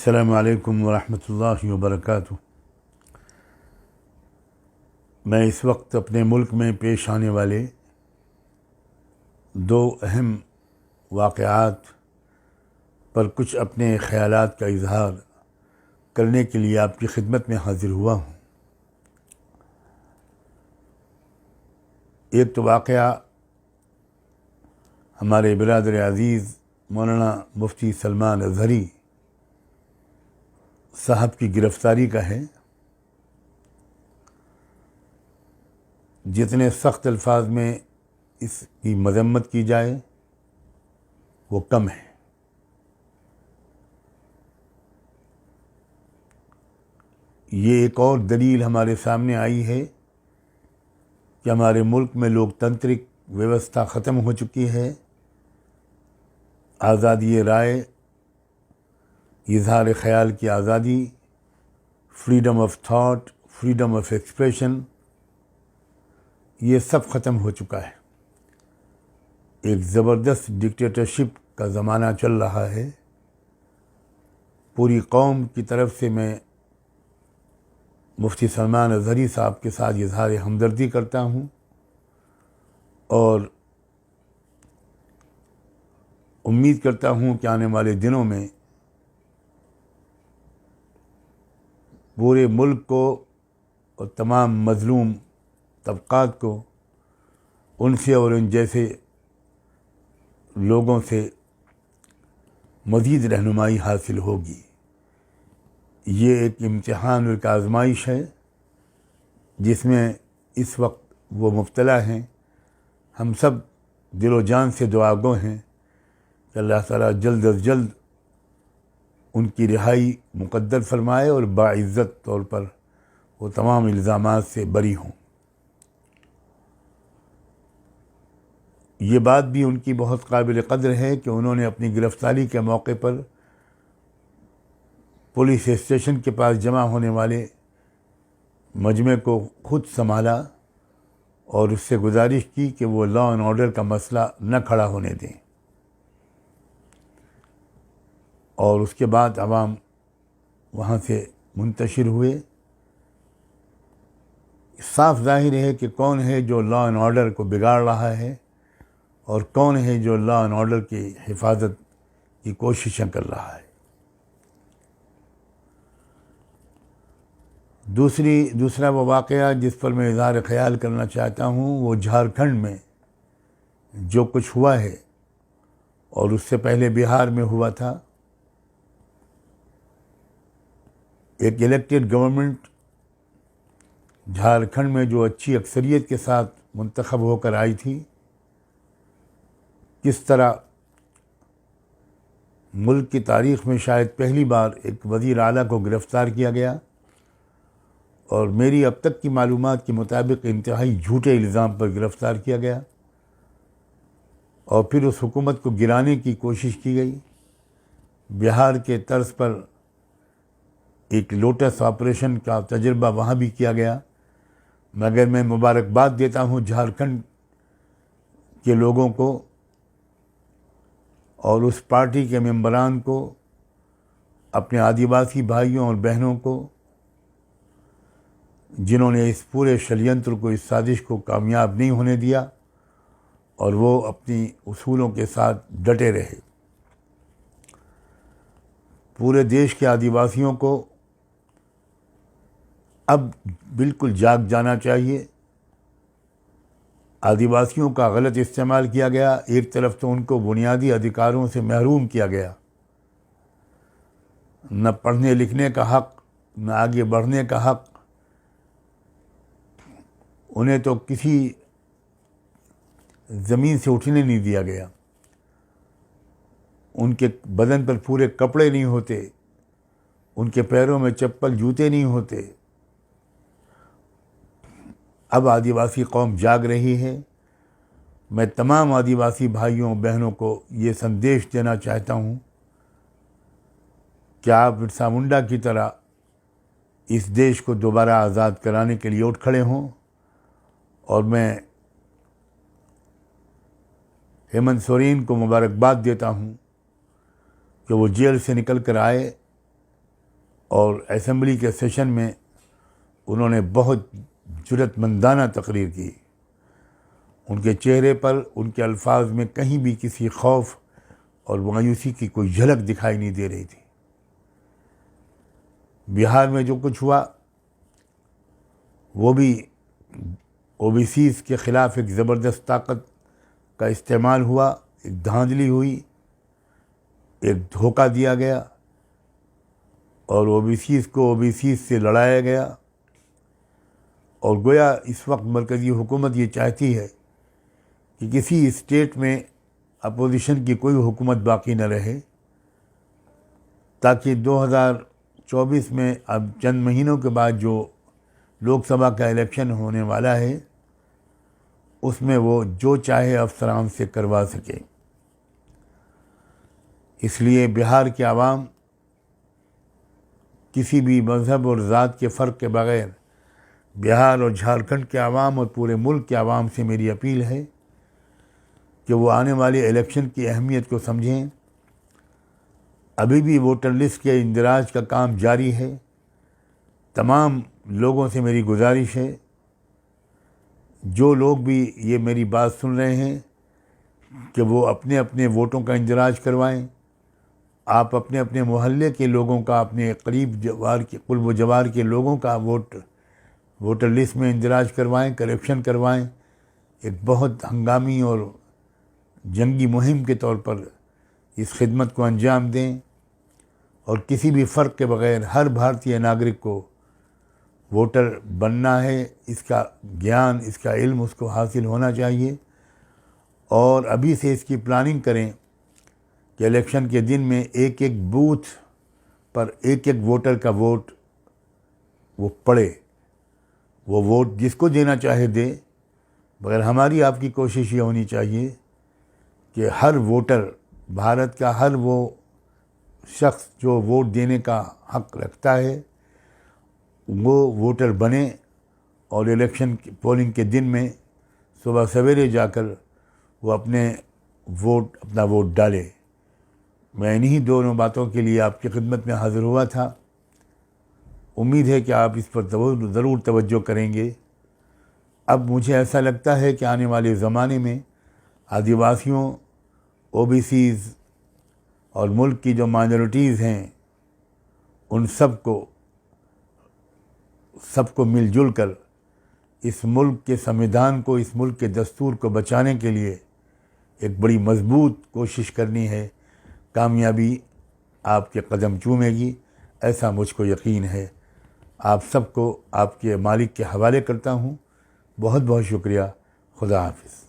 السلام علیکم ورحمۃ اللہ وبرکاتہ۔ میں اس وقت اپنے ملک میں پیش آنے والے دو اہم واقعات پر کچھ اپنے خیالات کا اظہار کرنے کے لیے آپ کی خدمت میں حاضر ہوا ہوں۔ ایک تو واقعہ ہمارے برادر عزیز مولانا مفتی سلمان اظہری صاحب کی گرفتاری کا ہے۔ جتنے سخت الفاظ میں اس کی مذمت کی جائے وہ کم ہے۔ یہ ایک اور دلیل ہمارے سامنے آئی ہے کہ ہمارے ملک میں لوک تنترک ویوستھا ختم ہو چکی ہے۔ آزادی رائے، اظہار خیال کی آزادی، freedom of thought, freedom of expression, یہ سب ختم ہو چکا ہے۔ ایک زبردست ڈکٹیٹرشپ کا زمانہ چل رہا ہے۔ پوری قوم کی طرف سے میں مفتی سلمان اظہری صاحب کے ساتھ اظہار ہمدردی کرتا ہوں اور امید کرتا ہوں کہ آنے والے دنوں میں پورے ملک کو اور تمام مظلوم طبقات کو ان سے اور ان جیسے لوگوں سے مزید رہنمائی حاصل ہوگی۔ یہ ایک امتحان اور ایک آزمائش ہے جس میں اس وقت وہ مبتلا ہیں۔ ہم سب دل و جان سے دعا گو ہیں کہ اللہ تعالیٰ جلد از جلد ان کی رہائی مقدر فرمائے اور باعزت طور پر وہ تمام الزامات سے بری ہوں۔ یہ بات بھی ان کی بہت قابل قدر ہے کہ انہوں نے اپنی گرفتاری کے موقع پر پولیس اسٹیشن کے پاس جمع ہونے والے مجمع کو خود سنبھالا اور اس سے گزارش کی کہ وہ لا اینڈ آرڈر کا مسئلہ نہ کھڑا ہونے دیں، اور اس کے بعد عوام وہاں سے منتشر ہوئے۔ صاف ظاہر ہے کہ کون ہے جو لا اینڈ آرڈر کو بگاڑ رہا ہے اور کون ہے جو لا اینڈ آرڈر کی حفاظت کی کوششیں کر رہا ہے۔ دوسرا وہ واقعہ جس پر میں اظہار خیال کرنا چاہتا ہوں وہ جھارکھنڈ میں جو کچھ ہوا ہے اور اس سے پہلے بہار میں ہوا تھا۔ ایک الیکٹڈ گورنمنٹ جھارکھنڈ میں جو اچھی اکثریت کے ساتھ منتخب ہو کر آئی تھی، کس طرح ملک کی تاریخ میں شاید پہلی بار ایک وزیر اعلیٰ کو گرفتار کیا گیا اور میری اب تک کی معلومات کے مطابق انتہائی جھوٹے الزام پر گرفتار کیا گیا، اور پھر اس حکومت کو گرانے کی کوشش کی گئی۔ بہار کے طرز پر ایک لوٹس آپریشن کا تجربہ وہاں بھی کیا گیا، مگر میں مبارکباد دیتا ہوں جھارکھنڈ کے لوگوں کو اور اس پارٹی کے ممبران کو، اپنے آدیواسی بھائیوں اور بہنوں کو، جنہوں نے اس پورے شڑینتر کو، اس سازش کو کامیاب نہیں ہونے دیا اور وہ اپنی اصولوں کے ساتھ ڈٹے رہے۔ پورے دیش کے آدیواسیوں کو اب بالکل جاگ جانا چاہیے۔ آدیواسیوں کا غلط استعمال کیا گیا۔ ایک طرف تو ان کو بنیادی ادھیکاروں سے محروم کیا گیا، نہ پڑھنے لکھنے کا حق، نہ آگے بڑھنے کا حق۔ انہیں تو کسی زمین سے اٹھنے نہیں دیا گیا۔ ان کے بدن پر پورے کپڑے نہیں ہوتے، ان کے پیروں میں چپل جوتے نہیں ہوتے۔ اب آدیواسی قوم جاگ رہی ہے۔ میں تمام آدیواسی بھائیوں بہنوں کو یہ سندیش دینا چاہتا ہوں کہ آپ برسا منڈا کی طرح اس دیش کو دوبارہ آزاد کرانے کے لیے اٹھ کھڑے ہوں، اور میں ہیمنت سورین کو مبارکباد دیتا ہوں کہ وہ جیل سے نکل کر آئے اور اسمبلی کے سیشن میں انہوں نے بہت جرأت مندانہ تقریر کی. ان کے چہرے پر، ان کے الفاظ میں کہیں بھی کسی خوف اور مایوسی کی کوئی جھلک دکھائی نہیں دے رہی تھی. بہار میں جو کچھ ہوا وہ بھی او بی سیز کے خلاف ایک زبردست طاقت کا استعمال ہوا، ایک دھاندلی ہوئی، ایک دھوکہ دیا گیا اور او بی سیز کو او بی سیز سے لڑایا گیا. اور گویا اس وقت مرکزی حکومت یہ چاہتی ہے کہ کسی اسٹیٹ میں اپوزیشن کی کوئی حکومت باقی نہ رہے، تاکہ 2024 میں اب چند مہینوں کے بعد جو لوک سبھا کا الیکشن ہونے والا ہے اس میں وہ جو چاہے افسران سے کروا سکے. اس لیے بہار کے عوام کسی بھی مذہب اور ذات کے فرق کے بغیر، بہار اور جھارکھنڈ کے عوام اور پورے ملک کے عوام سے میری اپیل ہے کہ وہ آنے والے الیکشن کی اہمیت کو سمجھیں. ابھی بھی ووٹر لسٹ کے اندراج کا کام جاری ہے. تمام لوگوں سے میری گزارش ہے، جو لوگ بھی یہ میری بات سن رہے ہیں، کہ وہ اپنے اپنے ووٹوں کا اندراج کروائیں. آپ اپنے اپنے محلے کے لوگوں کا، اپنے قرب و جوار کے لوگوں کا ووٹر لسٹ میں اندراج کروائیں، کریکشن کروائیں. ایک بہت ہنگامی اور جنگی مہم کے طور پر اس خدمت کو انجام دیں اور کسی بھی فرق کے بغیر ہر بھارتی ناگرک کو ووٹر بننا ہے. اس کا گیان، اس کا علم اس کو حاصل ہونا چاہیے اور ابھی سے اس کی پلاننگ کریں کہ الیکشن کے دن میں ایک ایک بوتھ پر ایک ایک ووٹر کا ووٹ وہ پڑے. وہ ووٹ جس کو دینا چاہے دے، مگر ہماری آپ کی کوشش یہ ہونی چاہیے کہ ہر ووٹر، بھارت کا ہر وہ شخص جو ووٹ دینے کا حق رکھتا ہے وہ ووٹر بنے اور الیکشن پولنگ کے دن میں صبح سویرے جا کر وہ اپنا ووٹ ڈالے. میں انہی دونوں باتوں کے لیے آپ کی خدمت میں حاضر ہوا تھا. امید ہے کہ آپ اس پر ضرور توجہ کریں گے. اب مجھے ایسا لگتا ہے کہ آنے والے زمانے میں آدیواسیوں، او بی سیز اور ملک کی جو مائنورٹیز ہیں ان سب کو مل جل کر اس ملک کے سمویدھان کو، اس ملک کے دستور کو بچانے کے لیے ایک بڑی مضبوط کوشش کرنی ہے. کامیابی آپ کے قدم چومے گی، ایسا مجھ کو یقین ہے. آپ سب کو آپ کے مالک کے حوالے کرتا ہوں. بہت بہت شکریہ. خدا حافظ.